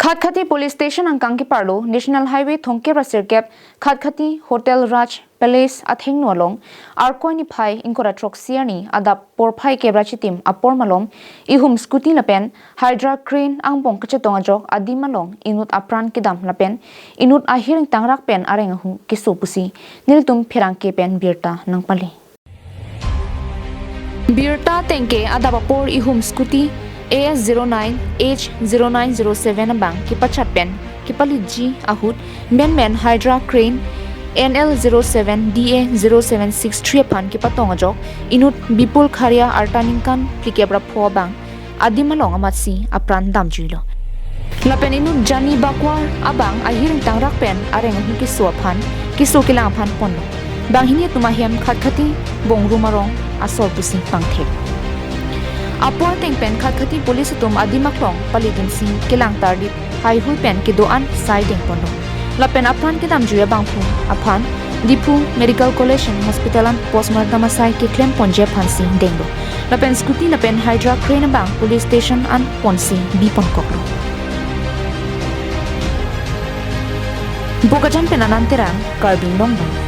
Khatkhati Police Station ang Kangki Parlo National Highway Thongkera Circuit Khatkhati Hotel Raj Palace Atheng Nualong Arkoi Phai Inkora Trok Siani Adap Porphai Kebrachi Team Apor Malom Ihum Scooty Lapen Hydra Crane Angbong Kachetong Ajok Adi Malong Enut apran kedam Lapen Enut Ahir ingtangrak pen areng keso pusi Niltum Phirangke pen birta nang pali Birta tengke adapapor ihum Scooty AS09 H0907 bang kipachat pen kipaliji ahut men Hydra Crane NL07 DA0763 pan kipatong ajok inut bipul kharia artaningkan plikebra pho bang adimalong amatsi apran damjuilo lapen inut jani bakwar abang ahiring tangrak pen areng keso pan keso kilang pan ponlo bang hini tumahiam Khatkhati bong rumarong asor pusi pangthek Apor teng pen Khatkhati police tum adimaklong palidin si kilang tardip hai hui pen kidoan siding pono lapen apran kedam juya bangpu aphan dipu medical college hospitalan postmortem asai ke claim ponje phansi denglo lapen scooty lapen Hydra Crane bang police station an ponsi bi ponkoklo bogajan penanan terang karbing longbang